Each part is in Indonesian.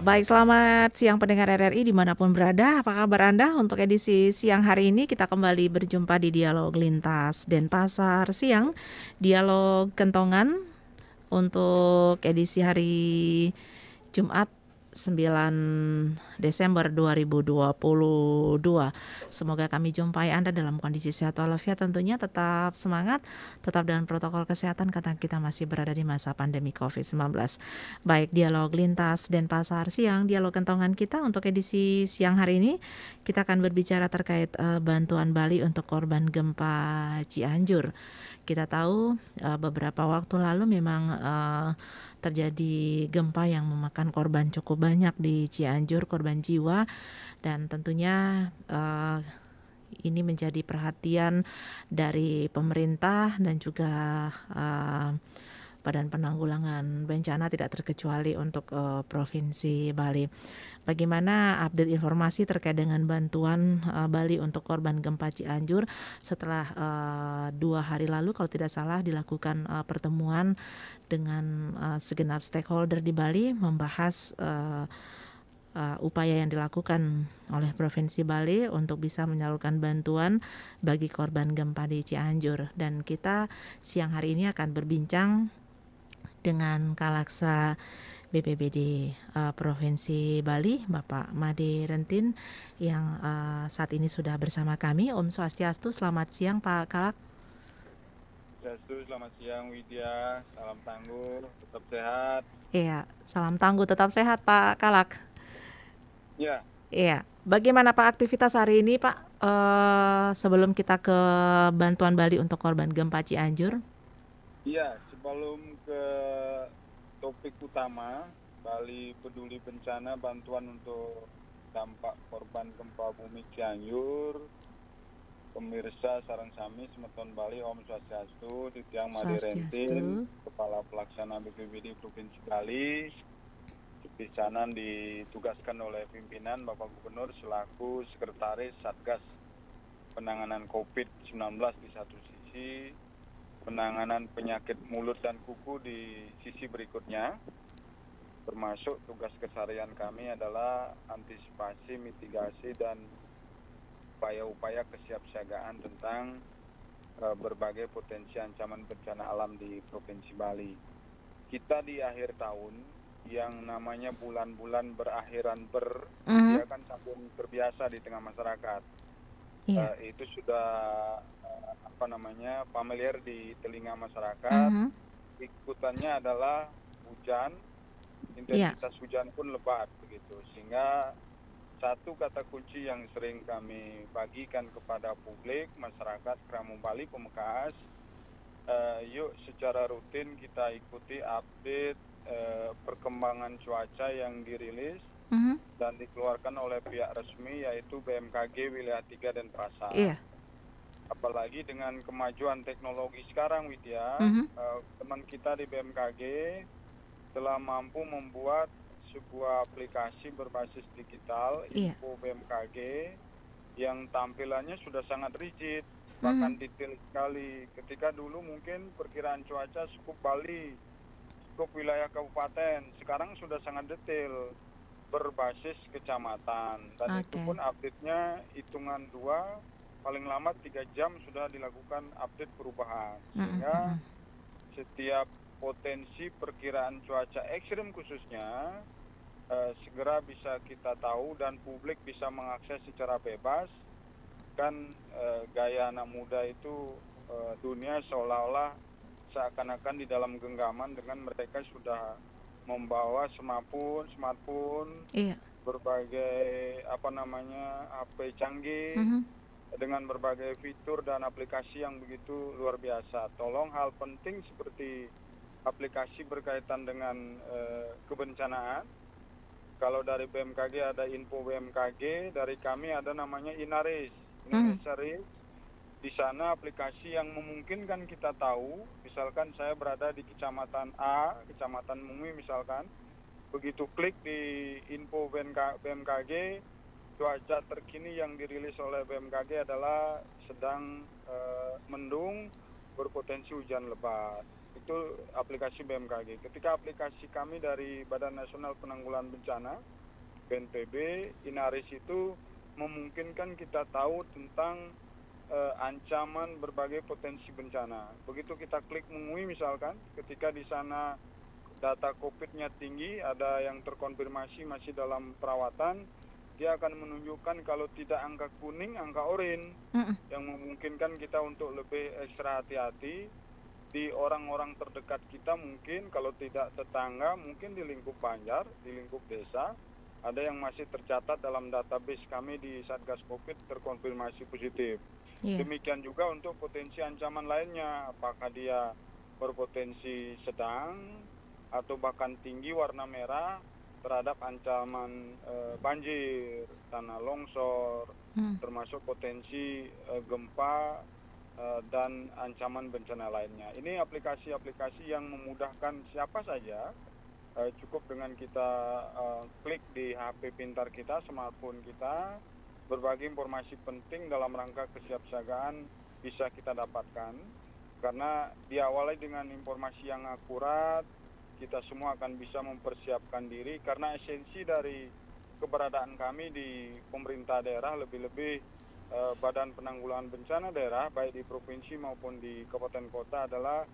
Baik, selamat siang pendengar RRI dimanapun berada. Apa kabar Anda? Untuk edisi siang hari ini kita kembali berjumpa di Dialog Lintas Denpasar Siang, Dialog Kentongan untuk edisi hari Jumat 9 Desember 2022. Semoga kami jumpai Anda dalam kondisi sehat walafiat, tentunya tetap semangat, tetap dengan protokol kesehatan karena kita masih berada di masa pandemi COVID-19. Baik, dialog lintas Denpasar Siang, dialog kentongan kita untuk edisi siang hari ini kita akan berbicara terkait bantuan Bali untuk korban gempa Cianjur. Kita tahu beberapa waktu lalu memang terjadi gempa yang memakan korban cukup banyak di Cianjur, korban jiwa, dan tentunya ini menjadi perhatian dari pemerintah dan juga Badan Penanggulangan Bencana, tidak terkecuali untuk Provinsi Bali. Bagaimana update informasi terkait dengan bantuan Bali untuk korban gempa Cianjur setelah 2 hari lalu kalau tidak salah dilakukan pertemuan dengan segenap stakeholder di Bali membahas upaya yang dilakukan oleh Provinsi Bali untuk bisa menyalurkan bantuan bagi korban gempa di Cianjur. Dan kita siang hari ini akan berbincang dengan Kalaksa BPBD Provinsi Bali, Bapak Made Rentin, yang saat ini sudah bersama kami. Om Swastiastu, selamat siang Pak Kalak. Selamat siang Widya, salam tangguh, tetap sehat. Iya, salam tangguh, tetap sehat Pak Kalak. Ya, Iya, bagaimana Pak aktivitas hari ini Pak? Sebelum kita ke bantuan Bali untuk korban gempa Cianjur. iya, sebelum ke topik utama, Bali Peduli Bencana bantuan untuk dampak korban gempa bumi Cianjur, pemirsa sareng sami semeton Bali, Om Swastiastu, Titiang Made Rentin, Swastiastu. Kepala Pelaksana BPBD Provinsi Bali. Di sana ditugaskan oleh pimpinan Bapak Gubernur selaku Sekretaris Satgas penanganan COVID-19 di satu sisi, penanganan penyakit mulut dan kuku di sisi berikutnya, termasuk tugas keseharian kami adalah antisipasi, mitigasi, dan upaya-upaya kesiapsiagaan tentang berbagai potensi ancaman bencana alam di Provinsi Bali. Kita di akhir tahun yang namanya bulan-bulan berakhiran dia kan sambung terbiasa di tengah masyarakat. Iya. Itu sudah familiar di telinga masyarakat. Ikutannya adalah hujan, Iya. intensitas hujan pun lebat begitu, sehingga satu kata kunci yang sering kami bagikan kepada publik, masyarakat Keramu Bali, Pemekas, yuk secara rutin kita ikuti update perkembangan cuaca yang dirilis dan dikeluarkan oleh pihak resmi yaitu BMKG Wilayah 3 Denpasar. Iya. Apalagi dengan kemajuan teknologi sekarang, Widya, teman kita di BMKG telah mampu membuat sebuah aplikasi berbasis digital, Info BMKG, yang tampilannya sudah sangat rigid, bahkan detail sekali. Ketika dulu mungkin perkiraan cuaca cukup Bali, cukup wilayah kabupaten, sekarang sudah sangat detail berbasis kecamatan, dan itu pun update-nya hitungan 2, paling lama 3 jam sudah dilakukan update perubahan, sehingga setiap potensi perkiraan cuaca ekstrim khususnya segera bisa kita tahu dan publik bisa mengakses secara bebas. Kan gaya anak muda itu dunia seolah-olah seakan-akan di dalam genggaman dengan mereka sudah membawa smartphone, berbagai HP canggih dengan berbagai fitur dan aplikasi yang begitu luar biasa. Tolong hal penting seperti aplikasi berkaitan dengan kebencanaan. Kalau dari BMKG ada Info BMKG, dari kami ada namanya Inaris, Indonesia Risk. Di sana aplikasi yang memungkinkan kita tahu, misalkan saya berada di Kecamatan A, Kecamatan Mumi misalkan, begitu klik di Info BMKG, cuaca terkini yang dirilis oleh BMKG adalah sedang mendung, berpotensi hujan lebat. Itu aplikasi BMKG. Ketika aplikasi kami dari Badan Nasional Penanggulangan Bencana BNPB, Inaris itu memungkinkan kita tahu tentang ancaman berbagai potensi bencana. Begitu kita klik mengui misalkan, ketika di sana data COVID-nya tinggi, ada yang terkonfirmasi masih dalam perawatan, dia akan menunjukkan kalau tidak angka kuning, angka oranye, yang memungkinkan kita untuk lebih ekstra hati-hati di orang-orang terdekat kita, mungkin kalau tidak tetangga, mungkin di lingkup Banjar, di lingkup desa, ada yang masih tercatat dalam database kami di Satgas COVID terkonfirmasi positif. Demikian juga untuk potensi ancaman lainnya, apakah dia berpotensi sedang atau bahkan tinggi warna merah terhadap ancaman banjir, tanah longsor, termasuk potensi gempa dan ancaman bencana lainnya. Ini aplikasi-aplikasi yang memudahkan siapa saja, cukup dengan kita klik di HP pintar kita, smartphone kita, berbagai informasi penting dalam rangka kesiapsiagaan bisa kita dapatkan. Karena diawali dengan informasi yang akurat, kita semua akan bisa mempersiapkan diri, karena esensi dari keberadaan kami di pemerintah daerah, lebih-lebih Badan Penanggulangan Bencana Daerah, baik di provinsi maupun di kabupaten kota, adalah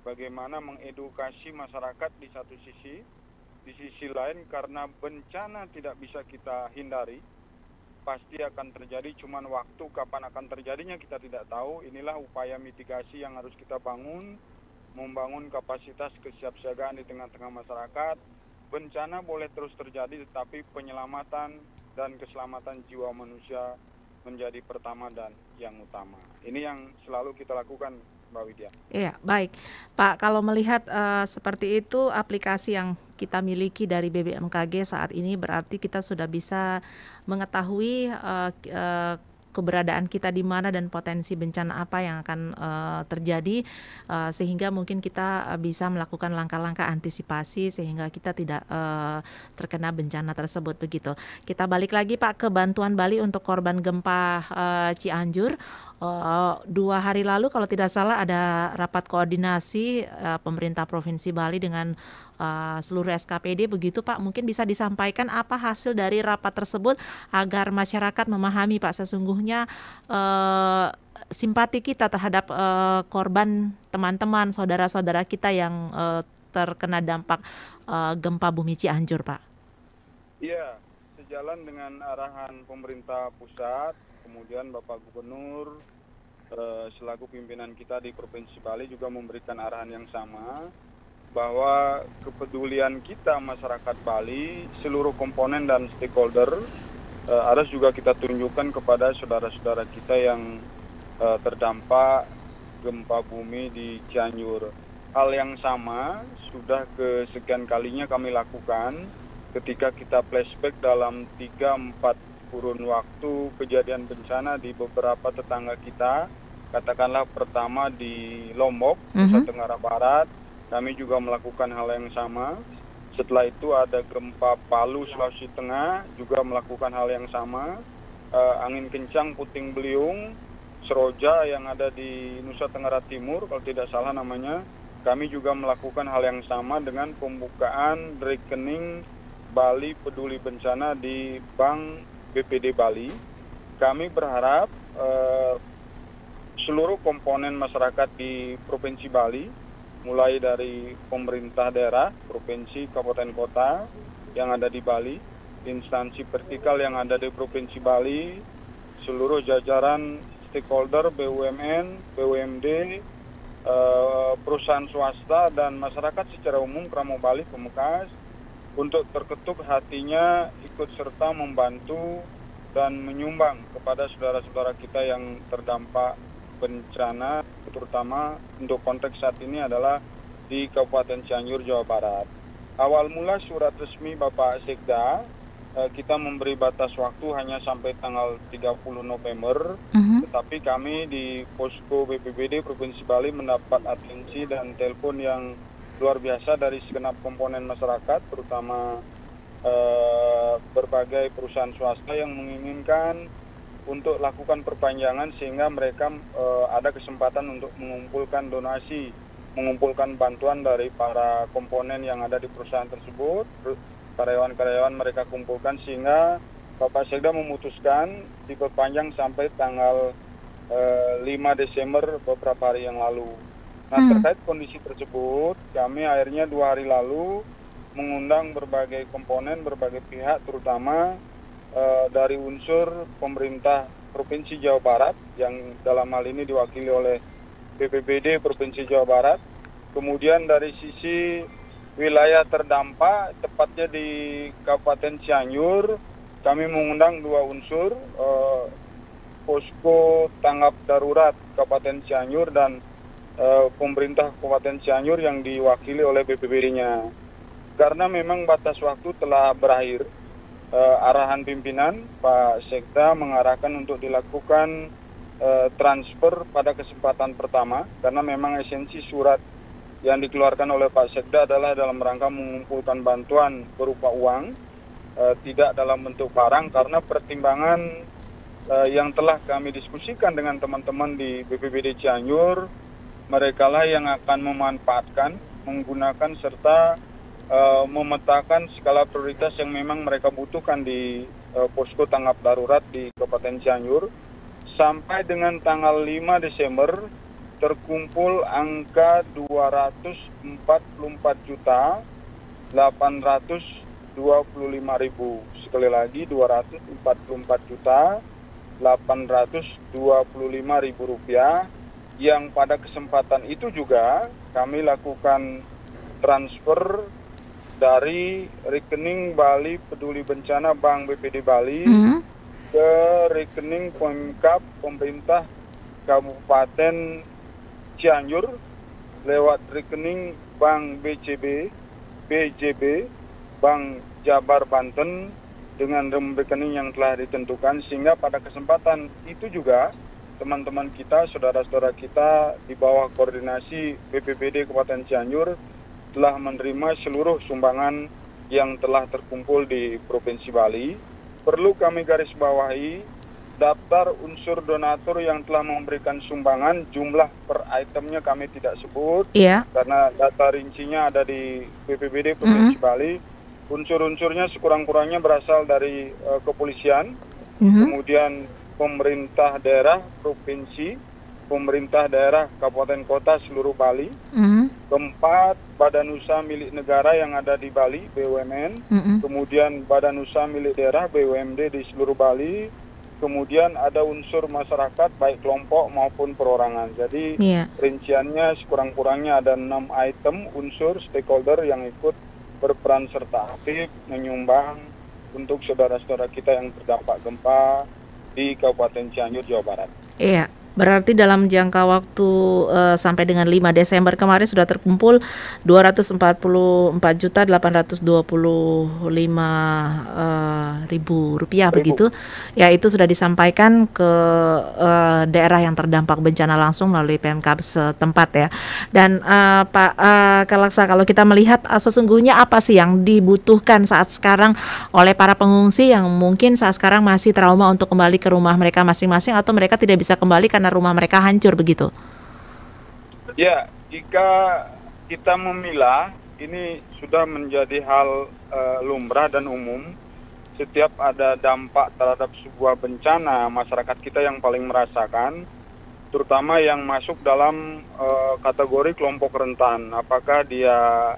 bagaimana mengedukasi masyarakat di satu sisi, di sisi lain karena bencana tidak bisa kita hindari, pasti akan terjadi, cuman waktu kapan akan terjadinya kita tidak tahu. Inilah upaya mitigasi yang harus kita bangun, membangun kapasitas kesiapsiagaan di tengah-tengah masyarakat. Bencana boleh terus terjadi, tetapi penyelamatan dan keselamatan jiwa manusia menjadi pertama dan yang utama. Ini yang selalu kita lakukan, Mbak Widya. Iya, baik. Pak, kalau melihat seperti itu, aplikasi yang kita miliki dari BBMKG saat ini berarti kita sudah bisa mengetahui keberadaan kita di mana dan potensi bencana apa yang akan terjadi, sehingga mungkin kita bisa melakukan langkah-langkah antisipasi sehingga kita tidak terkena bencana tersebut, begitu. Kita balik lagi Pak ke bantuan Bali untuk korban gempa Cianjur. 2 hari lalu kalau tidak salah ada rapat koordinasi pemerintah Provinsi Bali dengan seluruh SKPD, begitu Pak. Mungkin bisa disampaikan apa hasil dari rapat tersebut agar masyarakat memahami Pak, sesungguhnya simpati kita terhadap korban, teman-teman, saudara-saudara kita yang terkena dampak gempa bumi Cianjur, Pak. Iya, sejalan dengan arahan pemerintah pusat, kemudian Bapak Gubernur selaku pimpinan kita di Provinsi Bali juga memberikan arahan yang sama, bahwa kepedulian kita masyarakat Bali, seluruh komponen dan stakeholder, harus juga kita tunjukkan kepada saudara-saudara kita yang terdampak gempa bumi di Cianjur. Hal yang sama sudah kesekian kalinya kami lakukan ketika kita flashback dalam 3-4 kurun waktu kejadian bencana di beberapa tetangga kita. Katakanlah pertama di Lombok, Nusa Tenggara Barat, kami juga melakukan hal yang sama. Setelah itu ada gempa Palu, Sulawesi Tengah, juga melakukan hal yang sama. Angin kencang Puting Beliung, Seroja yang ada di Nusa Tenggara Timur, kalau tidak salah namanya, kami juga melakukan hal yang sama dengan pembukaan rekening Bali Peduli Bencana di Bank BPD Bali. Kami berharap seluruh komponen masyarakat di Provinsi Bali, mulai dari pemerintah daerah, provinsi, kabupaten kota yang ada di Bali, instansi vertikal yang ada di Provinsi Bali, seluruh jajaran stakeholder, BUMN, BUMD, perusahaan swasta, dan masyarakat secara umum, Kramo Bali, Pemekas, untuk terketuk hatinya ikut serta membantu dan menyumbang kepada saudara-saudara kita yang terdampak bencana, terutama untuk konteks saat ini adalah di Kabupaten Cianjur, Jawa Barat. Awal mula surat resmi Bapak Sekda, kita memberi batas waktu hanya sampai tanggal 30 November, tetapi kami di Posko BPBD Provinsi Bali mendapat atensi dan telepon yang luar biasa dari segenap komponen masyarakat, terutama berbagai perusahaan swasta yang menginginkan untuk lakukan perpanjangan sehingga mereka ada kesempatan untuk mengumpulkan donasi, mengumpulkan bantuan dari para komponen yang ada di perusahaan tersebut, karyawan-karyawan mereka kumpulkan, sehingga Bapak Sekda memutuskan diperpanjang sampai tanggal 5 Desember beberapa hari yang lalu. Nah, terkait kondisi tersebut, kami akhirnya 2 hari lalu mengundang berbagai komponen, berbagai pihak, terutama dari unsur pemerintah Provinsi Jawa Barat, yang dalam hal ini diwakili oleh BPBD Provinsi Jawa Barat. Kemudian dari sisi wilayah terdampak, tepatnya di Kabupaten Cianjur, kami mengundang 2 unsur, posko tanggap darurat Kabupaten Cianjur dan pemerintah Kabupaten Cianjur yang diwakili oleh BPBD-nya. Karena memang batas waktu telah berakhir, arahan pimpinan Pak Sekda mengarahkan untuk dilakukan transfer pada kesempatan pertama, karena memang esensi surat yang dikeluarkan oleh Pak Sekda adalah dalam rangka mengumpulkan bantuan berupa uang, tidak dalam bentuk barang, karena pertimbangan yang telah kami diskusikan dengan teman-teman di BPBD Cianjur, mereka lah yang akan memanfaatkan, menggunakan serta memetakan skala prioritas yang memang mereka butuhkan di posko tanggap darurat di Kabupaten Cianjur. Sampai dengan tanggal 5 Desember terkumpul angka 244.825.000. Sekali lagi 244.825.000 rupiah, yang pada kesempatan itu juga kami lakukan transfer dari rekening Bali Peduli Bencana Bank BPD Bali ke rekening Pemkab pemerintah Kabupaten Cianjur lewat rekening Bank BJB, Bank Jabar Banten, dengan rekening yang telah ditentukan, sehingga pada kesempatan itu juga teman-teman kita, saudara-saudara kita di bawah koordinasi BPBD Kabupaten Cianjur telah menerima seluruh sumbangan yang telah terkumpul di Provinsi Bali. Perlu kami garis bawahi, daftar unsur donatur yang telah memberikan sumbangan, jumlah per itemnya kami tidak sebut, karena data rincinya ada di BPBD Provinsi Bali. Unsur-unsurnya sekurang-kurangnya berasal dari kepolisian, kemudian pemerintah daerah provinsi, pemerintah daerah kabupaten kota seluruh Bali, keempat badan usaha milik negara yang ada di Bali, BUMN, kemudian badan usaha milik daerah BUMD di seluruh Bali, kemudian ada unsur masyarakat baik kelompok maupun perorangan. Jadi rinciannya sekurang-kurangnya ada 6 item unsur stakeholder yang ikut berperan serta aktif menyumbang untuk saudara-saudara kita yang terdampak gempa di Kabupaten Cianjur, Jawa Barat. Iya. Berarti dalam jangka waktu sampai dengan 5 Desember kemarin sudah terkumpul 244.825.000 rupiah begitu. Ya, itu sudah disampaikan ke daerah yang terdampak bencana langsung melalui Pemkab setempat ya. Dan Pak Kalaksa, kalau kita melihat sesungguhnya apa sih yang dibutuhkan saat sekarang oleh para pengungsi yang mungkin saat sekarang masih trauma untuk kembali ke rumah mereka masing-masing, atau mereka tidak bisa kembali karena rumah mereka hancur begitu? Ya, jika kita memilah, ini sudah menjadi hal lumrah dan umum. Setiap ada dampak terhadap sebuah bencana, masyarakat kita yang paling merasakan, terutama yang masuk dalam kategori kelompok rentan. Apakah dia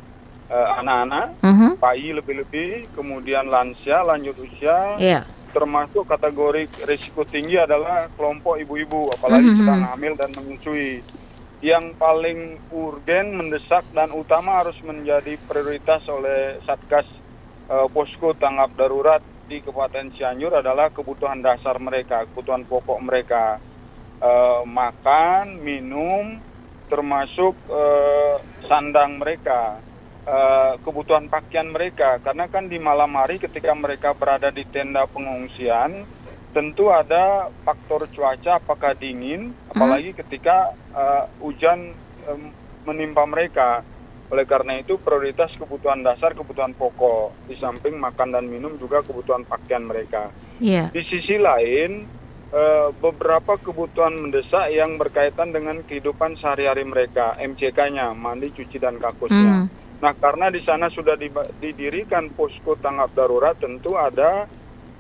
anak-anak, bayi lebih-lebih, kemudian lansia, lanjut usia, termasuk kategori risiko tinggi adalah kelompok ibu-ibu, apalagi sedang hamil dan menyusui. Yang paling urgen, mendesak, dan utama harus menjadi prioritas oleh Satgas Posko Tanggap Darurat di Kabupaten Cianjur adalah kebutuhan dasar mereka, kebutuhan pokok mereka. Makan, minum, termasuk sandang mereka. Kebutuhan pakaian mereka, karena kan di malam hari ketika mereka berada di tenda pengungsian tentu ada faktor cuaca, apakah dingin, apalagi ketika hujan menimpa mereka. Oleh karena itu prioritas kebutuhan dasar, kebutuhan pokok, di samping makan dan minum juga kebutuhan pakaian mereka. Di sisi lain beberapa kebutuhan mendesak yang berkaitan dengan kehidupan sehari-hari mereka, MCK-nya, mandi, cuci, dan kakusnya. Nah, karena di sana sudah didirikan posko tanggap darurat, tentu ada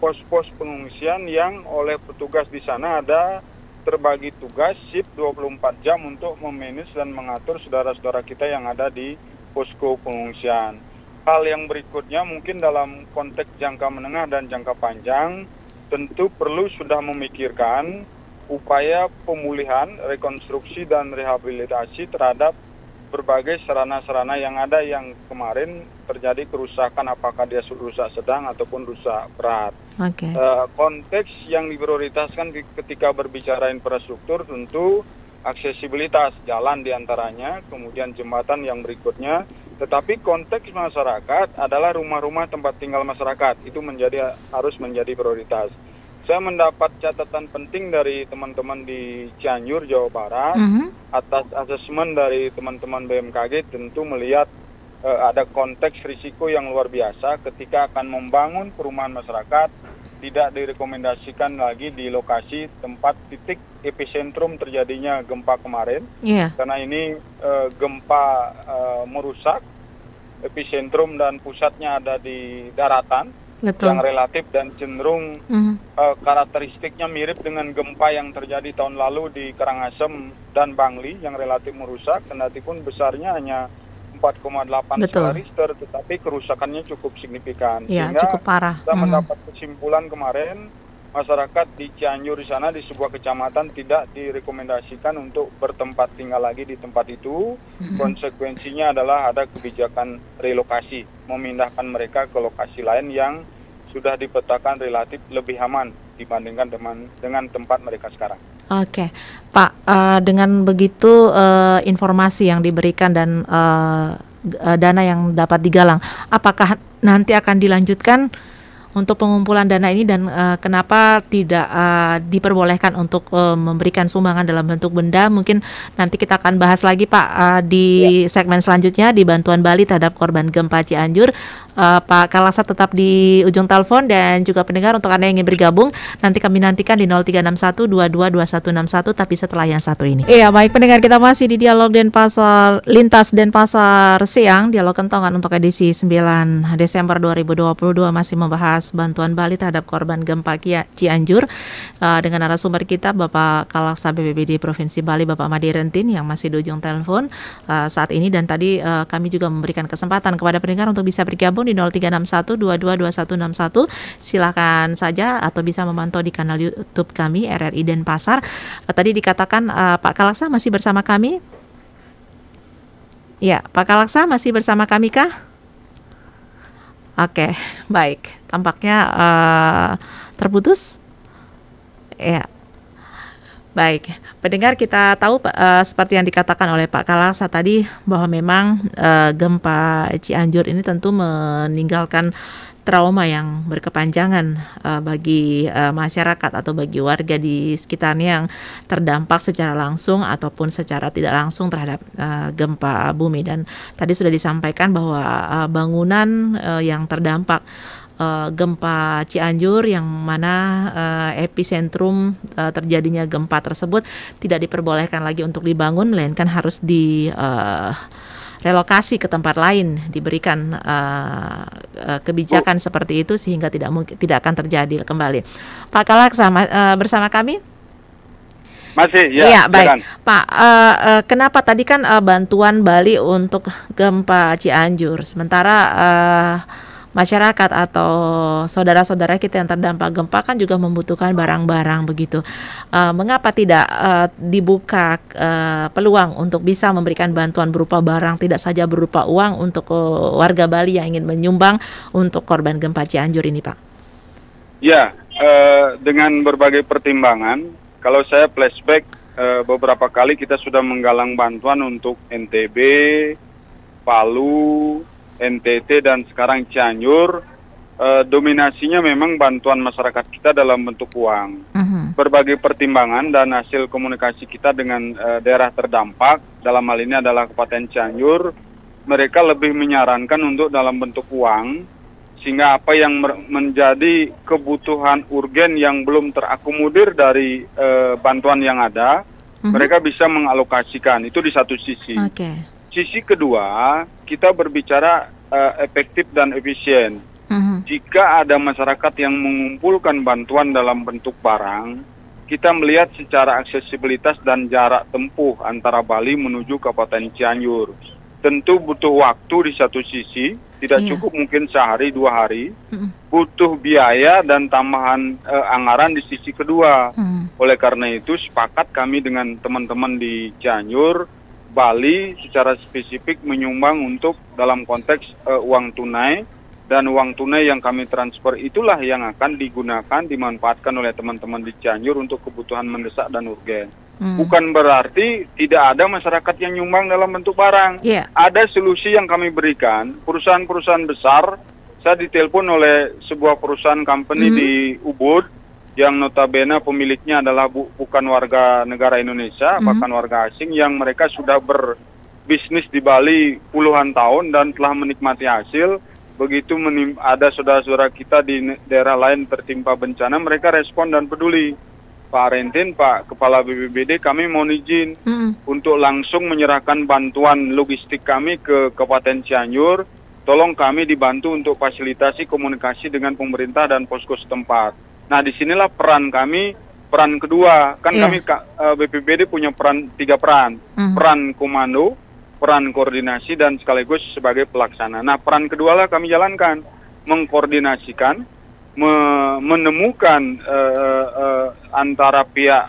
pos-pos pengungsian yang oleh petugas di sana ada terbagi tugas shift 24 jam untuk memanage dan mengatur saudara-saudara kita yang ada di posko pengungsian. Hal yang berikutnya mungkin dalam konteks jangka menengah dan jangka panjang, tentu perlu sudah memikirkan upaya pemulihan, rekonstruksi dan rehabilitasi terhadap berbagai sarana-sarana yang ada yang kemarin terjadi kerusakan, apakah dia rusak sedang ataupun rusak berat. Okay. Konteks yang diprioritaskan ketika berbicara infrastruktur tentu aksesibilitas jalan diantaranya, kemudian jembatan yang berikutnya. Tetapi konteks masyarakat adalah rumah-rumah tempat tinggal masyarakat, itu harus menjadi prioritas. Saya mendapat catatan penting dari teman-teman di Cianjur, Jawa Barat, atas asesmen dari teman-teman BMKG tentu melihat ada konteks risiko yang luar biasa ketika akan membangun perumahan masyarakat, tidak direkomendasikan lagi di lokasi tempat titik epicentrum terjadinya gempa kemarin, karena ini gempa merusak, epicentrum dan pusatnya ada di daratan. Betul. Yang relatif dan cenderung karakteristiknya mirip dengan gempa yang terjadi tahun lalu di Karangasem dan Bangli yang relatif merusak, kendati pun besarnya hanya 4,8 skala Richter, tetapi kerusakannya cukup signifikan. Ya, sehingga cukup parah. Kita mendapat kesimpulan kemarin, masyarakat di Cianjur di sana di sebuah kecamatan tidak direkomendasikan untuk bertempat tinggal lagi di tempat itu. Konsekuensinya adalah ada kebijakan relokasi, memindahkan mereka ke lokasi lain yang sudah dipetakan relatif lebih aman dibandingkan dengan tempat mereka sekarang. Oke, Pak, dengan begitu informasi yang diberikan dan dana yang dapat digalang, apakah nanti akan dilanjutkan untuk pengumpulan dana ini dan kenapa tidak diperbolehkan untuk memberikan sumbangan dalam bentuk benda? Mungkin nanti kita akan bahas lagi Pak di segmen selanjutnya di bantuan Bali terhadap korban gempa Cianjur. Pak Kalaksa tetap di ujung telepon dan juga pendengar untuk Anda yang ingin bergabung nanti kami nantikan di 0361222161 tapi setelah yang satu ini. Iya, baik pendengar, kita masih di dialog Denpasar Lintas Denpasar Siang, dialog kentongan untuk edisi 9 Desember 2022 masih membahas bantuan Bali terhadap korban gempa Cianjur dengan narasumber kita Bapak Kalaksa BPBD Provinsi Bali Bapak Madi Rentin yang masih di ujung telepon saat ini, dan tadi kami juga memberikan kesempatan kepada pendengar untuk bisa bergabung di 0361222161. Silakan saja atau bisa memantau di kanal YouTube kami RRI Denpasar. Tadi dikatakan Pak Kalaksa masih bersama kami? Ya, Pak Kalaksa masih bersama kami kah? Oke, baik. Tampaknya terputus. Ya. Baik, pendengar, kita tahu seperti yang dikatakan oleh Pak Kalaksa tadi bahwa memang gempa Cianjur ini tentu meninggalkan trauma yang berkepanjangan bagi masyarakat atau bagi warga di sekitarnya yang terdampak secara langsung ataupun secara tidak langsung terhadap gempa bumi. Dan tadi sudah disampaikan bahwa bangunan yang terdampak gempa Cianjur yang mana epicentrum terjadinya gempa tersebut tidak diperbolehkan lagi untuk dibangun, melainkan harus relokasi ke tempat lain, diberikan kebijakan seperti itu sehingga tidak akan terjadi kembali. Pak Kalaksa bersama kami? Masih, ya. Iya, baik. Pak, kenapa tadi kan bantuan Bali untuk gempa Cianjur, sementara masyarakat atau saudara-saudara kita yang terdampak gempa kan juga membutuhkan barang-barang begitu. Mengapa tidak dibuka peluang untuk bisa memberikan bantuan berupa barang, tidak saja berupa uang untuk warga Bali yang ingin menyumbang untuk korban gempa Cianjur ini, Pak? Ya, dengan berbagai pertimbangan, kalau saya flashback beberapa kali kita sudah menggalang bantuan untuk NTB, Palu, NTT dan sekarang Cianjur, dominasinya memang bantuan masyarakat kita dalam bentuk uang. Berbagai pertimbangan dan hasil komunikasi kita dengan daerah terdampak, dalam hal ini adalah Kabupaten Cianjur, mereka lebih menyarankan untuk dalam bentuk uang, sehingga apa yang menjadi kebutuhan urgen yang belum terakomodir dari bantuan yang ada, mereka bisa mengalokasikan, itu di satu sisi. Sisi kedua, kita berbicara efektif dan efisien. Jika ada masyarakat yang mengumpulkan bantuan dalam bentuk barang, kita melihat secara aksesibilitas dan jarak tempuh antara Bali menuju Kabupaten Cianjur. Tentu butuh waktu di satu sisi, tidak cukup mungkin sehari 2 hari, butuh biaya dan tambahan anggaran di sisi kedua. Oleh karena itu sepakat kami dengan teman-teman di Cianjur, Bali secara spesifik menyumbang untuk dalam konteks uang tunai, dan uang tunai yang kami transfer itulah yang akan digunakan, dimanfaatkan oleh teman-teman di Cianjur untuk kebutuhan mendesak dan urgen. Bukan berarti tidak ada masyarakat yang nyumbang dalam bentuk barang. Ada solusi yang kami berikan, perusahaan-perusahaan besar. Saya ditelepon oleh sebuah perusahaan company di Ubud, yang notabene pemiliknya adalah bukan warga negara Indonesia, bahkan warga asing, yang mereka sudah berbisnis di Bali puluhan tahun dan telah menikmati hasil. Begitu ada saudara-saudara kita di daerah lain tertimpa bencana, mereka respon dan peduli. Pak Rentin, Pak Kepala BPBD, kami mohon izin untuk langsung menyerahkan bantuan logistik kami ke Kabupaten Cianjur. Tolong kami dibantu untuk fasilitasi komunikasi dengan pemerintah dan posko setempat. Nah, disinilah peran kami, peran kedua. Kan kami BPBD punya 3 peran. Peran komando, peran koordinasi, dan sekaligus sebagai pelaksana. Nah, peran kedua lah kami jalankan, mengkoordinasikan, menemukan antara pihak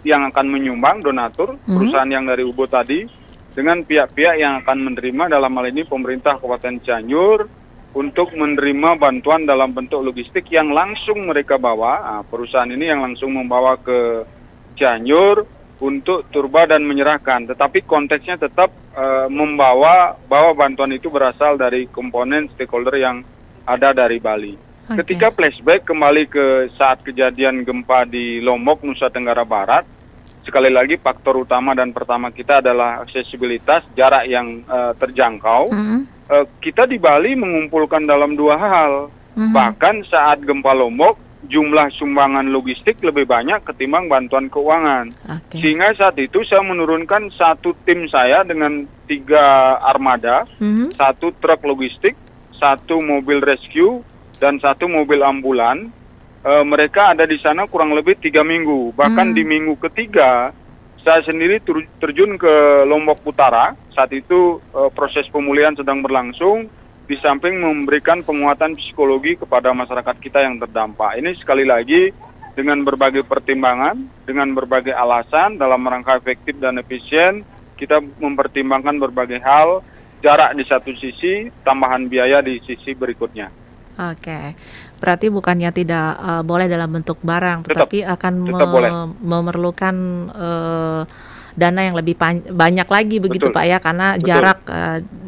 yang akan menyumbang, donatur, perusahaan yang dari Ubud tadi, dengan pihak-pihak yang akan menerima, dalam hal ini pemerintah Kabupaten Cianjur, untuk menerima bantuan dalam bentuk logistik yang langsung mereka bawa. Nah, perusahaan ini yang langsung membawa ke Cianjur untuk turba dan menyerahkan, tetapi konteksnya tetap bahwa bantuan itu berasal dari komponen stakeholder yang ada dari Bali. Ketika flashback kembali ke saat kejadian gempa di Lombok, Nusa Tenggara Barat, sekali lagi faktor utama dan pertama kita adalah aksesibilitas, jarak yang terjangkau. Kita di Bali mengumpulkan dalam 2 hal. Bahkan saat gempa Lombok, jumlah sumbangan logistik lebih banyak ketimbang bantuan keuangan. Sehingga saat itu saya menurunkan 1 tim saya dengan 3 armada, 1 truk logistik, 1 mobil rescue, dan 1 mobil ambulan. Mereka ada di sana kurang lebih 3 minggu. Bahkan di minggu ketiga, saya sendiri terjun ke Lombok Utara. Saat itu proses pemulihan sedang berlangsung, di samping memberikan penguatan psikologi kepada masyarakat kita yang terdampak. Ini sekali lagi dengan berbagai pertimbangan, dengan berbagai alasan, dalam rangka efektif dan efisien, kita mempertimbangkan berbagai hal, jarak di satu sisi, tambahan biaya di sisi berikutnya. Oke, berarti bukannya tidak boleh dalam bentuk barang, tetapi akan memerlukan dana yang lebih banyak lagi begitu Pak ya, karena jarak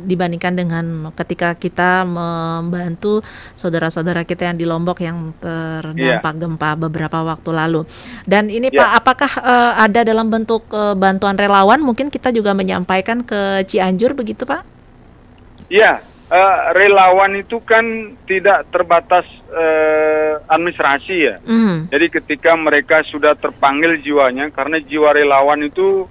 dibandingkan dengan ketika kita membantu saudara-saudara kita yang di Lombok yang terdampak gempa beberapa waktu lalu. Dan ini Pak, apakah ada dalam bentuk bantuan relawan, mungkin kita juga menyampaikan ke Cianjur begitu Pak? Iya, relawan itu kan tidak terbatas administrasi ya. Jadi ketika mereka sudah terpanggil jiwanya, karena jiwa relawan itu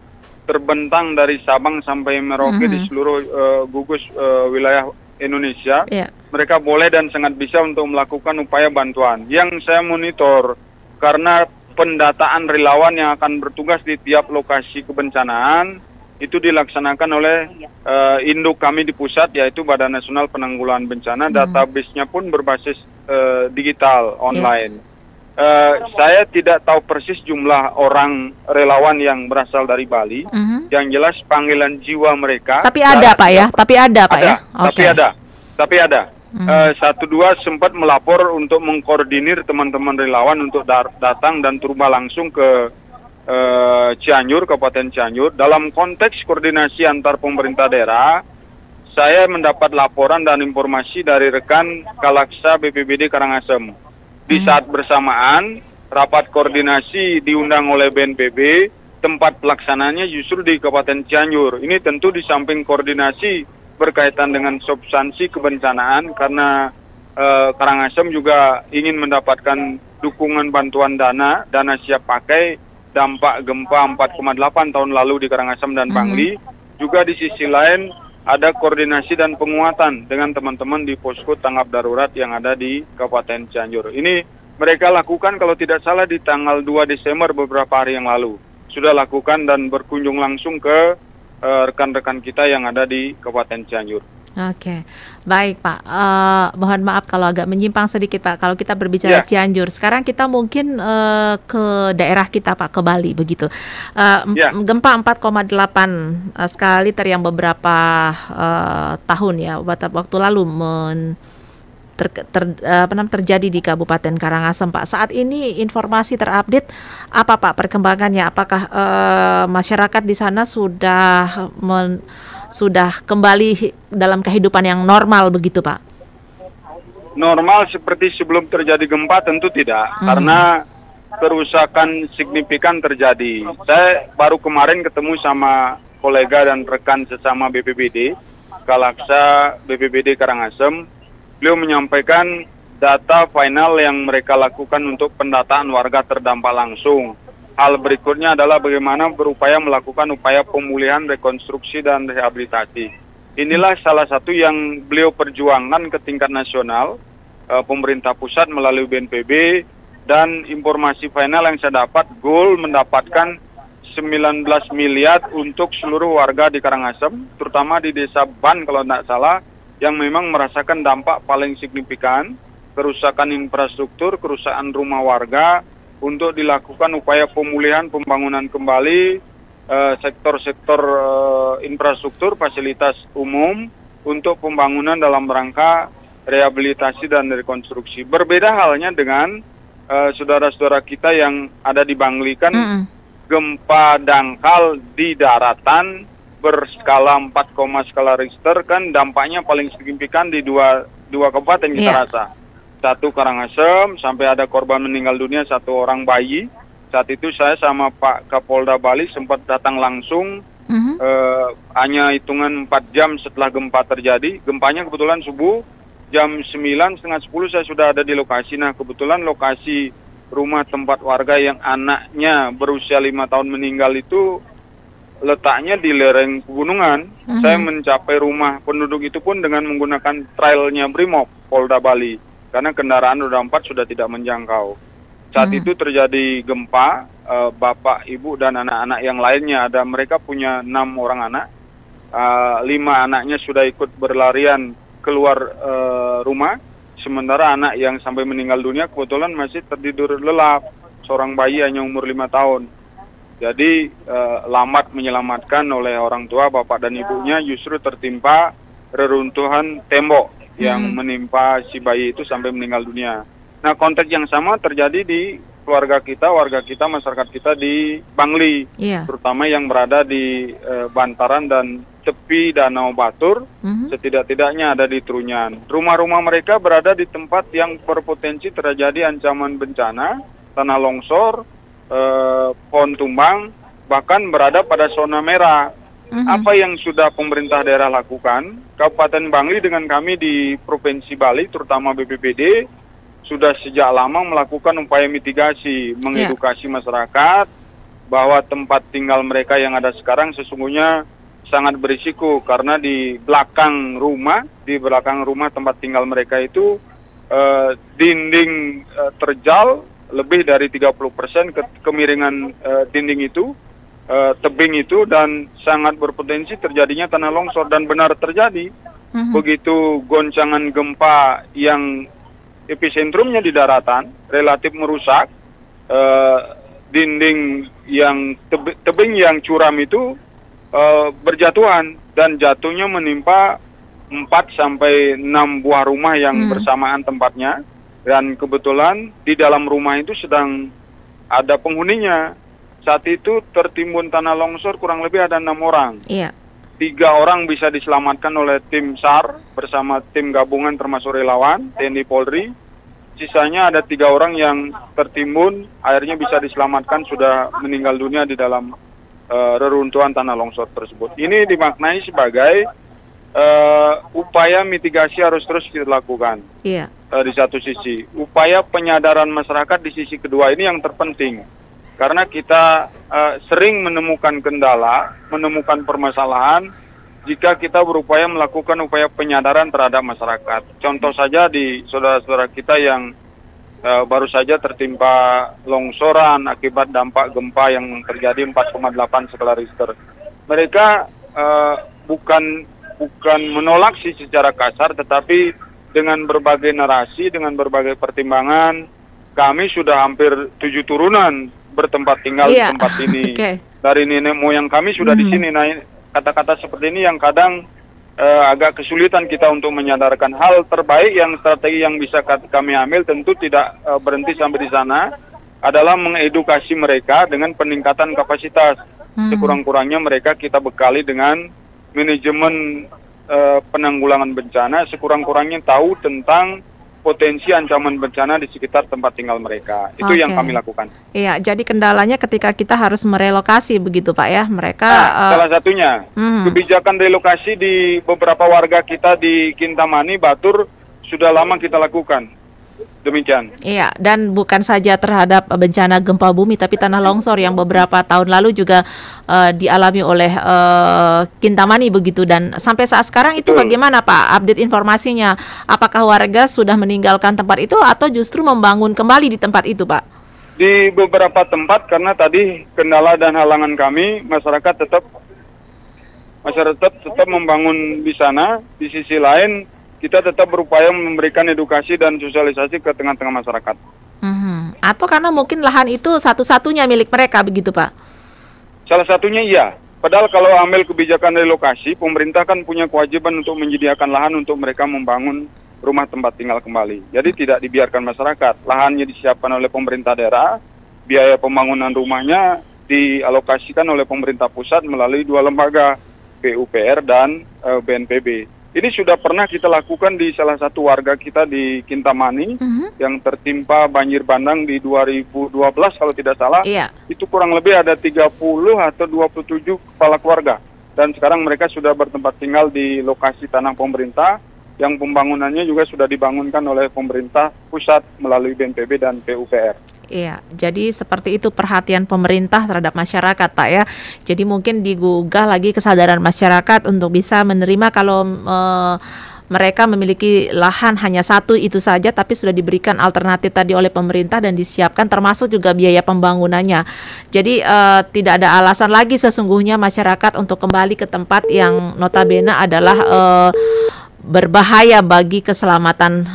terbentang dari Sabang sampai Merauke di seluruh gugus wilayah Indonesia. Mereka boleh dan sangat bisa untuk melakukan upaya bantuan. Yang saya monitor, karena pendataan relawan yang akan bertugas di tiap lokasi kebencanaan, itu dilaksanakan oleh induk kami di pusat, yaitu Badan Nasional Penanggulangan Bencana. Database-nya pun berbasis digital, online. Saya tidak tahu persis jumlah orang relawan yang berasal dari Bali. Yang jelas panggilan jiwa mereka. Tapi ada Pak ya? Tapi ada Pak ya? Tapi ada. 1-2 sempat melapor untuk mengkoordinir teman-teman relawan untuk datang dan turba langsung ke Cianjur, Kabupaten Cianjur. Dalam konteks koordinasi antar pemerintah daerah, saya mendapat laporan dan informasi dari rekan Kalaksa BPBD Karangasem. Di saat bersamaan, rapat koordinasi diundang oleh BNPB, tempat pelaksananya justru di Kabupaten Cianjur. Ini tentu di samping koordinasi berkaitan dengan substansi kebencanaan, karena Karangasem juga ingin mendapatkan dukungan bantuan dana siap pakai dampak gempa 4,8 tahun lalu di Karangasem dan Bangli. Juga di sisi lain ada koordinasi dan penguatan dengan teman-teman di posko tanggap darurat yang ada di Kabupaten Cianjur. Ini mereka lakukan kalau tidak salah di tanggal 2 Desember beberapa hari yang lalu. Sudah lakukan dan berkunjung langsung ke rekan-rekan kita yang ada di Kabupaten Cianjur. Oke, baik Pak. Mohon maaf kalau agak menyimpang sedikit Pak. Kalau kita berbicara Cianjur, sekarang kita mungkin ke daerah kita Pak, ke Bali begitu. Gempa 4,8 skala liter yang beberapa tahun ya, waktu lalu terjadi di Kabupaten Karangasem Pak. Saat ini informasi terupdate apa Pak perkembangannya? Apakah masyarakat di sana sudah kembali dalam kehidupan yang normal begitu Pak? Normal seperti sebelum terjadi gempa tentu tidak, karena kerusakan signifikan terjadi. Saya baru kemarin ketemu sama kolega dan rekan sesama BPBD, Kalaksa BPBD Karangasem. Beliau menyampaikan data final yang mereka lakukan untuk pendataan warga terdampak langsung. Hal berikutnya adalah bagaimana berupaya melakukan upaya pemulihan, rekonstruksi, dan rehabilitasi. Inilah salah satu yang beliau perjuangkan ke tingkat nasional, pemerintah pusat melalui BNPB, dan informasi final yang saya dapat, goal mendapatkan 19 miliar untuk seluruh warga di Karangasem, terutama di desa Ban kalau tidak salah, yang memang merasakan dampak paling signifikan, kerusakan infrastruktur, kerusakan rumah warga, untuk dilakukan upaya pemulihan, pembangunan kembali sektor-sektor infrastruktur, fasilitas umum, untuk pembangunan dalam rangka rehabilitasi dan rekonstruksi. Berbeda halnya dengan saudara-saudara kita yang ada di Bangli, kan gempa dangkal di daratan berskala 4, skala Richter, kan dampaknya paling signifikan di dua kabupaten kita rasa. Satu Karangasem, sampai ada korban meninggal dunia 1 orang bayi. Saat itu saya sama Pak Kapolda Bali sempat datang langsung, hanya hitungan 4 jam setelah gempa terjadi. Gempanya kebetulan subuh, jam 9, setengah 10 saya sudah ada di lokasi. Nah kebetulan lokasi rumah tempat warga yang anaknya berusia 5 tahun meninggal itu letaknya di lereng pegunungan. Saya mencapai rumah penduduk itu pun dengan menggunakan trailnya Brimob Polda Bali, karena kendaraan roda 4 sudah tidak menjangkau. Saat itu terjadi gempa, bapak, ibu, dan anak-anak yang lainnya, mereka punya 6 orang anak, 5 anaknya sudah ikut berlarian keluar rumah, sementara anak yang sampai meninggal dunia kebetulan masih tertidur lelap, seorang bayi hanya umur 5 tahun. Jadi lambat menyelamatkan oleh orang tua, bapak dan ibunya, justru tertimpa reruntuhan tembok yang menimpa si bayi itu sampai meninggal dunia. Nah konteks yang sama terjadi di keluarga kita, warga kita, masyarakat kita di Bangli, terutama yang berada di bantaran dan tepi Danau Batur, setidak-tidaknya ada di Trunyan. Rumah-rumah mereka berada di tempat yang berpotensi terjadi ancaman bencana, tanah longsor, pohon tumbang, bahkan berada pada zona merah. Apa yang sudah pemerintah daerah lakukan, Kabupaten Bangli dengan kami di Provinsi Bali, terutama BPBD, sudah sejak lama melakukan upaya mitigasi, mengedukasi masyarakat bahwa tempat tinggal mereka yang ada sekarang sesungguhnya sangat berisiko, karena di belakang rumah tempat tinggal mereka itu dinding terjal lebih dari 30% kemiringan dinding itu, tebing itu, dan sangat berpotensi terjadinya tanah longsor, dan benar terjadi. Begitu goncangan gempa yang episentrumnya di daratan relatif merusak, dinding yang tebing yang curam itu berjatuhan, dan jatuhnya menimpa 4 sampai 6 buah rumah yang bersamaan tempatnya. Dan kebetulan di dalam rumah itu sedang ada penghuninya. Saat itu tertimbun tanah longsor kurang lebih ada 6 orang. 3 orang bisa diselamatkan oleh tim SAR bersama tim gabungan termasuk relawan, TNI Polri. Sisanya ada 3 orang yang tertimbun, akhirnya bisa diselamatkan, sudah meninggal dunia di dalam reruntuhan tanah longsor tersebut. Ini dimaknai sebagai upaya mitigasi harus terus dilakukan. Di satu sisi, upaya penyadaran masyarakat di sisi kedua ini yang terpenting, karena kita sering menemukan kendala, menemukan permasalahan jika kita berupaya melakukan upaya penyadaran terhadap masyarakat. Contoh saja di saudara-saudara kita yang baru saja tertimpa longsoran akibat dampak gempa yang terjadi 4,8 skala Richter. Mereka bukan menolak sih secara kasar, tetapi dengan berbagai narasi, dengan berbagai pertimbangan, kami sudah hampir 7 turunan bertempat tinggal di tempat ini. Dari nenek moyang kami sudah di sini. Nah, kata-kata seperti ini yang kadang agak kesulitan kita untuk menyadarkan. Hal terbaik yang strategi yang bisa kami ambil tentu tidak berhenti sampai di sana, adalah mengedukasi mereka dengan peningkatan kapasitas. Sekurang-kurangnya mereka kita bekali dengan manajemen penanggulangan bencana, sekurang-kurangnya tahu tentang potensi ancaman bencana di sekitar tempat tinggal mereka. Itu yang kami lakukan. Iya, jadi kendalanya ketika kita harus merelokasi begitu Pak ya, mereka... salah satunya, kebijakan relokasi di beberapa warga kita di Kintamani, Batur, sudah lama kita lakukan. Demikian. Iya, dan bukan saja terhadap bencana gempa bumi, tapi tanah longsor yang beberapa tahun lalu juga dialami oleh Kintamani begitu. Dan sampai saat sekarang itu bagaimana Pak update informasinya? Apakah warga sudah meninggalkan tempat itu atau justru membangun kembali di tempat itu Pak? Di beberapa tempat, karena tadi kendala dan halangan kami, masyarakat tetap membangun di sana. Di sisi lain, kita tetap berupaya memberikan edukasi dan sosialisasi ke tengah-tengah masyarakat. Atau karena mungkin lahan itu satu-satunya milik mereka begitu Pak? Salah satunya iya. Padahal kalau ambil kebijakan relokasi, pemerintah kan punya kewajiban untuk menyediakan lahan untuk mereka membangun rumah tempat tinggal kembali. Jadi tidak dibiarkan masyarakat. Lahannya disiapkan oleh pemerintah daerah, biaya pembangunan rumahnya dialokasikan oleh pemerintah pusat melalui 2 lembaga, PUPR dan BNPB. Ini sudah pernah kita lakukan di salah satu warga kita di Kintamani yang tertimpa banjir bandang di 2012 kalau tidak salah. Itu kurang lebih ada 30 atau 27 kepala keluarga. Dan sekarang mereka sudah bertempat tinggal di lokasi tanah pemerintah yang pembangunannya juga sudah dibangunkan oleh pemerintah pusat melalui BNPB dan PUPR. Iya, jadi seperti itu perhatian pemerintah terhadap masyarakat Pak ya. Jadi mungkin digugah lagi kesadaran masyarakat untuk bisa menerima kalau mereka memiliki lahan hanya satu itu saja, tapi sudah diberikan alternatif tadi oleh pemerintah dan disiapkan termasuk juga biaya pembangunannya. Jadi tidak ada alasan lagi sesungguhnya masyarakat untuk kembali ke tempat yang notabene adalah berbahaya bagi keselamatan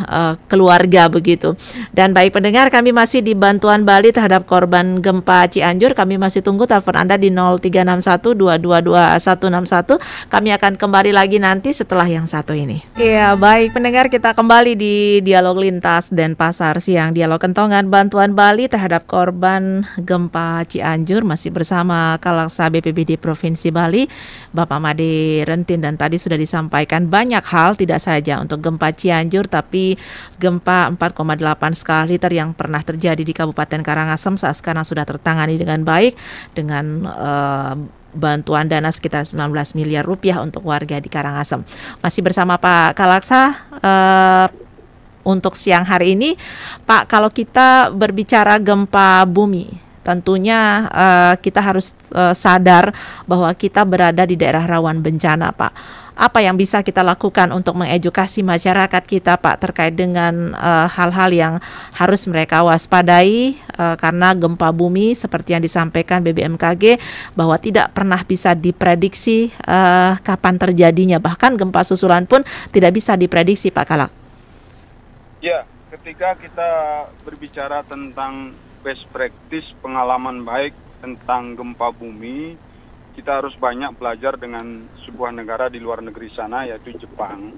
keluarga begitu. Dan baik pendengar, kami masih di bantuan Bali terhadap korban gempa Cianjur. Kami masih tunggu telepon Anda di 0361222161. Kami akan kembali lagi nanti setelah yang satu ini. Iya, baik pendengar, kita kembali di Dialog Lintas Denpasar Siang, Dialog Kentongan bantuan Bali terhadap korban gempa Cianjur, masih bersama Kalaksa BPBD Provinsi Bali, Bapak Made Rentin. Dan tadi sudah disampaikan banyak hal, tidak saja untuk gempa Cianjur, tapi gempa 4,8 skala Richter yang pernah terjadi di Kabupaten Karangasem saat sekarang sudah tertangani dengan baik dengan bantuan dana sekitar 19 miliar rupiah untuk warga di Karangasem. Masih bersama Pak Kalaksa untuk siang hari ini. Pak, kalau kita berbicara gempa bumi, tentunya kita harus sadar bahwa kita berada di daerah rawan bencana Pak. Apa yang bisa kita lakukan untuk mengedukasi masyarakat kita Pak terkait dengan hal-hal yang harus mereka waspadai karena gempa bumi seperti yang disampaikan BBMKG bahwa tidak pernah bisa diprediksi kapan terjadinya, bahkan gempa susulan pun tidak bisa diprediksi Pak Kalak. Ya, ketika kita berbicara tentang best practice, pengalaman baik tentang gempa bumi, kita harus banyak belajar dengan sebuah negara di luar negeri sana, yaitu Jepang.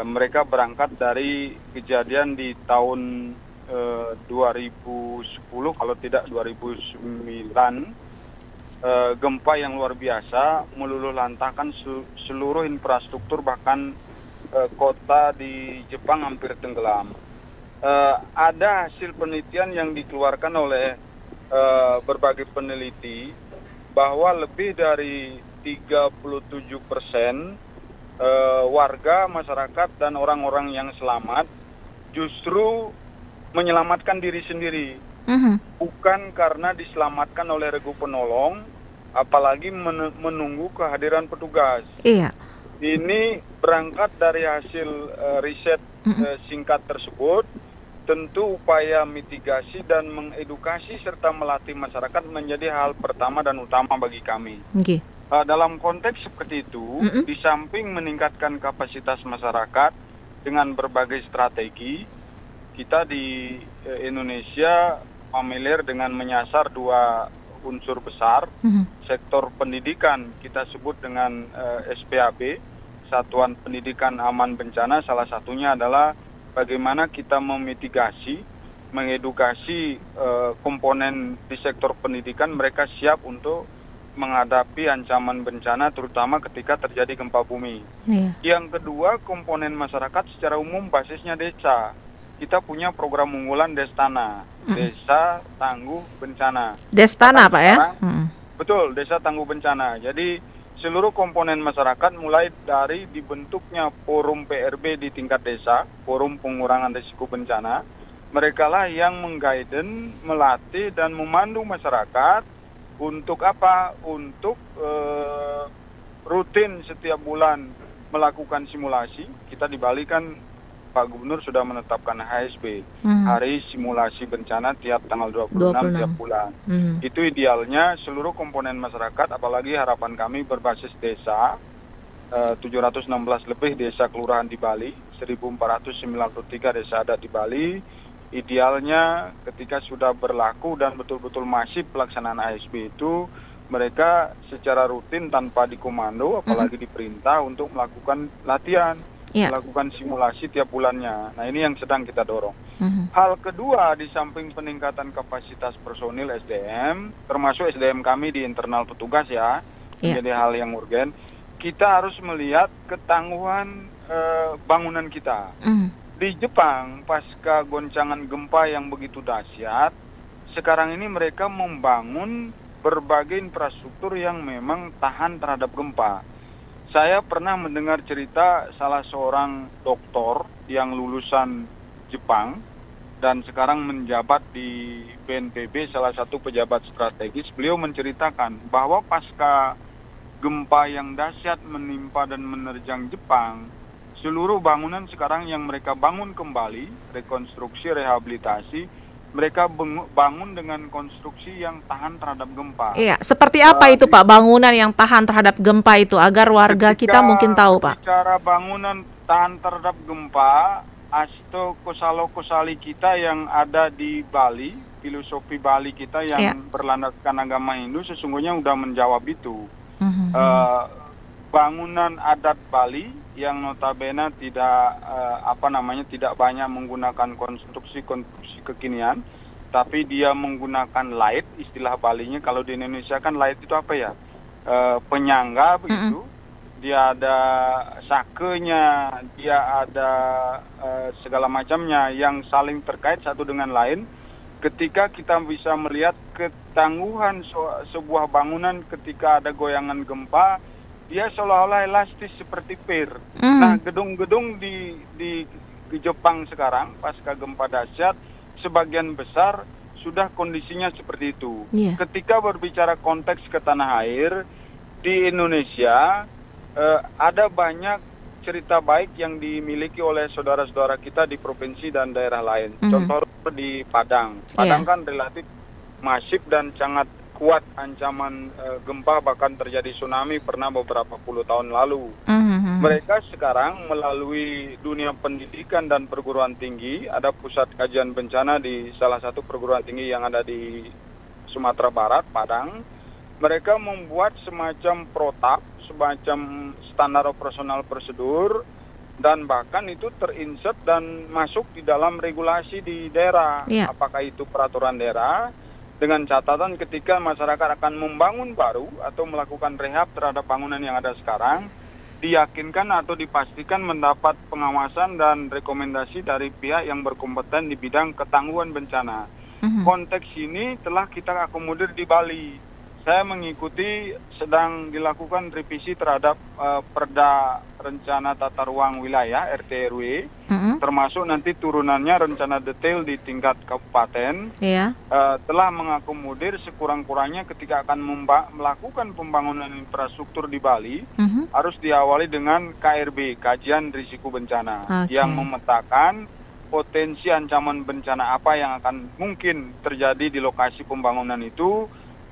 Mereka berangkat dari kejadian di tahun 2010, kalau tidak 2009, gempa yang luar biasa meluluh lantahkan seluruh infrastruktur, bahkan kota di Jepang hampir tenggelam. Ada hasil penelitian yang dikeluarkan oleh berbagai peneliti bahwa lebih dari 37% warga, masyarakat, dan orang-orang yang selamat justru menyelamatkan diri sendiri. Bukan karena diselamatkan oleh regu penolong, apalagi menunggu kehadiran petugas. Iya. Ini berangkat dari hasil riset singkat tersebut, tentu upaya mitigasi dan mengedukasi serta melatih masyarakat menjadi hal pertama dan utama bagi kami. Okay. Dalam konteks seperti itu, di samping meningkatkan kapasitas masyarakat dengan berbagai strategi, kita di Indonesia familiar dengan menyasar dua unsur besar, sektor pendidikan kita sebut dengan SPAB, Satuan Pendidikan Aman Bencana. Salah satunya adalah bagaimana kita memitigasi, mengedukasi komponen di sektor pendidikan mereka siap untuk menghadapi ancaman bencana terutama ketika terjadi gempa bumi. Yang kedua, komponen masyarakat secara umum basisnya desa. Kita punya program unggulan Destana, Desa Tangguh Bencana. Destana Pak ya? Betul, Desa Tangguh Bencana. Jadi seluruh komponen masyarakat mulai dari dibentuknya forum PRB di tingkat desa, forum pengurangan risiko bencana, mereka lah yang mengguiden, melatih dan memandu masyarakat untuk apa? Untuk rutin setiap bulan melakukan simulasi. Kita di Bali kan Pak Gubernur sudah menetapkan HSB, Hari Simulasi Bencana tiap tanggal 26 tiap bulan. Itu idealnya seluruh komponen masyarakat, apalagi harapan kami berbasis desa, 716 lebih desa kelurahan di Bali, 1493 desa adat di Bali. Idealnya ketika sudah berlaku dan betul-betul masif pelaksanaan ASB itu, mereka secara rutin tanpa dikomando, apalagi diperintah untuk melakukan latihan, melakukan simulasi tiap bulannya. Nah, ini yang sedang kita dorong. Hal kedua, di samping peningkatan kapasitas personil SDM, termasuk SDM kami di internal petugas ya, menjadi hal yang urgen, kita harus melihat ketangguhan bangunan kita. Di Jepang, pasca goncangan gempa yang begitu dahsyat, sekarang ini mereka membangun berbagai infrastruktur yang memang tahan terhadap gempa. Saya pernah mendengar cerita salah seorang doktor yang lulusan Jepang dan sekarang menjabat di BNPB, salah satu pejabat strategis. Beliau menceritakan bahwa pasca gempa yang dahsyat menimpa dan menerjang Jepang, seluruh bangunan sekarang yang mereka bangun kembali, rekonstruksi, rehabilitasi, mereka bangun dengan konstruksi yang tahan terhadap gempa. Iya, seperti apa itu Pak, bangunan yang tahan terhadap gempa itu, agar warga kita mungkin tahu Pak? Bicara bangunan tahan terhadap gempa, Asto Kosalo-Kosali kita yang ada di Bali, filosofi Bali kita yang berlandaskan agama Hindu sesungguhnya sudah menjawab itu. Bangunan adat Bali yang notabene tidak tidak banyak menggunakan konstruksi kekinian, tapi dia menggunakan light, istilah Balinya. Kalau di Indonesia kan light itu apa ya? Penyangga begitu. Dia ada sakenya, dia ada segala macamnya yang saling terkait satu dengan lain. Ketika kita bisa melihat ketangguhan sebuah bangunan ketika ada goyangan gempa, dia seolah-olah elastis seperti pir. Nah, gedung-gedung di Jepang sekarang pasca gempa dahsyat sebagian besar sudah kondisinya seperti itu. Ketika berbicara konteks ke tanah air di Indonesia, ada banyak cerita baik yang dimiliki oleh saudara-saudara kita di provinsi dan daerah lain. Contoh di Padang. Padang kan relatif masif dan sangat kuat ancaman gempa, bahkan terjadi tsunami pernah beberapa puluh tahun lalu. Mereka sekarang melalui dunia pendidikan dan perguruan tinggi, ada pusat kajian bencana di salah satu perguruan tinggi yang ada di Sumatera Barat, Padang. Mereka membuat semacam protap, semacam standar operasional prosedur, dan bahkan itu terinsert dan masuk di dalam regulasi di daerah. Apakah itu peraturan daerah, dengan catatan ketika masyarakat akan membangun baru atau melakukan rehab terhadap bangunan yang ada sekarang, diyakinkan atau dipastikan mendapat pengawasan dan rekomendasi dari pihak yang berkompeten di bidang ketangguhan bencana. Konteks ini telah kita akomodir di Bali. saya mengikuti sedang dilakukan revisi terhadap Perda Rencana Tata Ruang Wilayah (RT/RW), termasuk nanti turunannya rencana detail di tingkat kabupaten, telah mengakomodir sekurang-kurangnya ketika akan melakukan pembangunan infrastruktur di Bali, harus diawali dengan KRB, kajian risiko bencana, yang memetakan potensi ancaman bencana apa yang akan mungkin terjadi di lokasi pembangunan itu,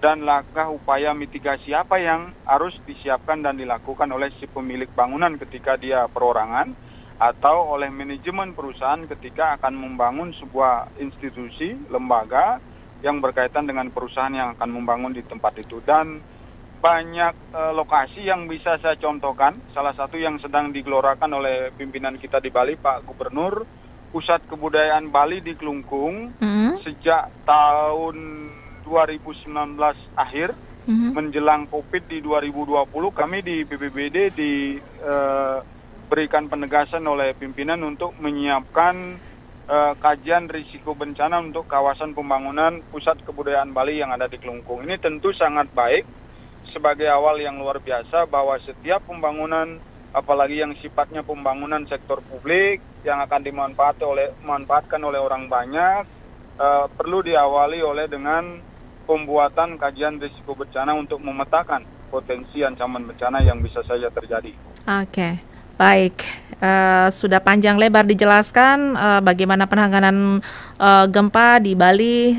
dan langkah upaya mitigasi apa yang harus disiapkan dan dilakukan oleh si pemilik bangunan ketika dia perorangan atau oleh manajemen perusahaan ketika akan membangun sebuah institusi, lembaga yang berkaitan dengan perusahaan yang akan membangun di tempat itu. Dan banyak lokasi yang bisa saya contohkan, salah satu yang sedang digelorakan oleh pimpinan kita di Bali, Pak Gubernur, Pusat Kebudayaan Bali di Klungkung, sejak tahun 2019 akhir menjelang COVID di 2020, kami di BPBD diberikan penegasan oleh pimpinan untuk menyiapkan kajian risiko bencana untuk kawasan pembangunan Pusat Kebudayaan Bali yang ada di Klungkung. Ini tentu sangat baik sebagai awal yang luar biasa bahwa setiap pembangunan, apalagi yang sifatnya pembangunan sektor publik yang akan dimanfaatkan oleh orang banyak, perlu diawali oleh dengan pembuatan kajian risiko bencana untuk memetakan potensi ancaman bencana yang bisa saja terjadi. Oke, baik. Sudah panjang lebar dijelaskan bagaimana penanganan gempa di Bali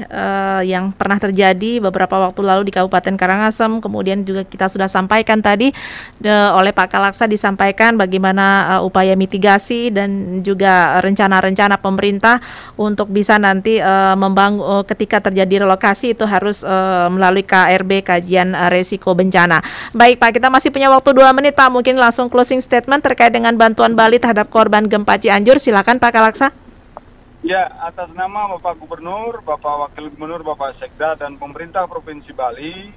yang pernah terjadi beberapa waktu lalu di Kabupaten Karangasem. Kemudian juga kita sudah sampaikan tadi oleh Pak Kalaksa, disampaikan bagaimana upaya mitigasi dan juga rencana-rencana pemerintah untuk bisa nanti membangun ketika terjadi relokasi itu harus melalui KRB, kajian risiko bencana. Baik Pak, kita masih punya waktu 2 menit Pak, mungkin langsung closing statement terkait dengan bantuan Bali terhadap korban gempa Cianjur. Silakan Pak Kalaksa. Ya, atas nama Bapak Gubernur, Bapak Wakil Gubernur, Bapak Sekda, dan pemerintah Provinsi Bali,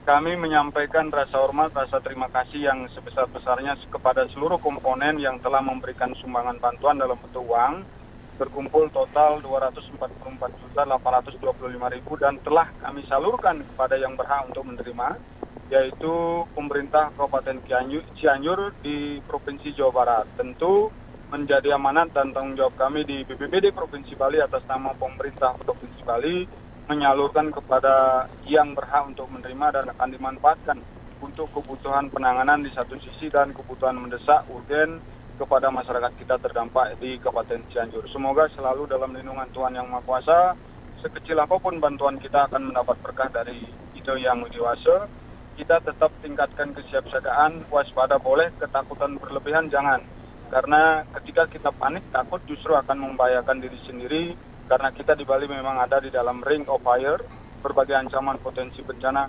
kami menyampaikan rasa hormat, rasa terima kasih yang sebesar-besarnya kepada seluruh komponen yang telah memberikan sumbangan bantuan dalam bentuk uang, berkumpul total 244.825.000 dan telah kami salurkan kepada yang berhak untuk menerima, yaitu pemerintah Kabupaten Cianjur di Provinsi Jawa Barat. Tentu menjadi amanat dan tanggung jawab kami di BPBD Provinsi Bali atas nama pemerintah Provinsi Bali menyalurkan kepada yang berhak untuk menerima dan akan dimanfaatkan untuk kebutuhan penanganan di satu sisi dan kebutuhan mendesak urgen kepada masyarakat kita terdampak di Kabupaten Cianjur. Semoga selalu dalam lindungan Tuhan Yang Maha Kuasa, sekecil apapun bantuan kita akan mendapat berkah dari Itu Yang Widiwasa. Kita tetap tingkatkan kesiapsiagaan, waspada boleh, ketakutan berlebihan jangan. Karena ketika kita panik, takut justru akan membahayakan diri sendiri, karena kita di Bali memang ada di dalam ring of fire, berbagai ancaman potensi bencana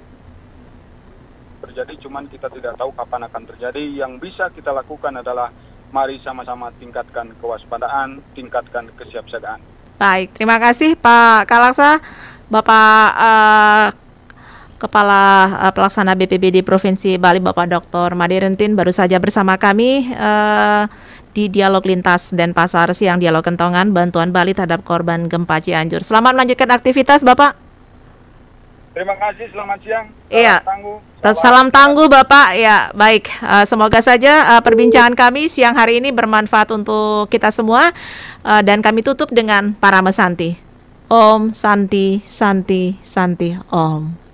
terjadi, cuman kita tidak tahu kapan akan terjadi. Yang bisa kita lakukan adalah mari sama-sama tingkatkan kewaspadaan, tingkatkan kesiapsiagaan. Baik, terima kasih Pak Kalaksa, Bapak Kepala Pelaksana BPBD Provinsi Bali, Bapak Dr. Made Rentin, baru saja bersama kami di Dialog Lintas Denpasar Siang Dialog Kentongan, bantuan Bali terhadap korban gempa Cianjur. Selamat melanjutkan aktivitas Bapak. Terima kasih, selamat siang. Iya. Salam tangguh Bapak. Ya, baik. Semoga saja perbincangan kami siang hari ini bermanfaat untuk kita semua, dan kami tutup dengan Parama Santi. Om Santi Santi Santi Om.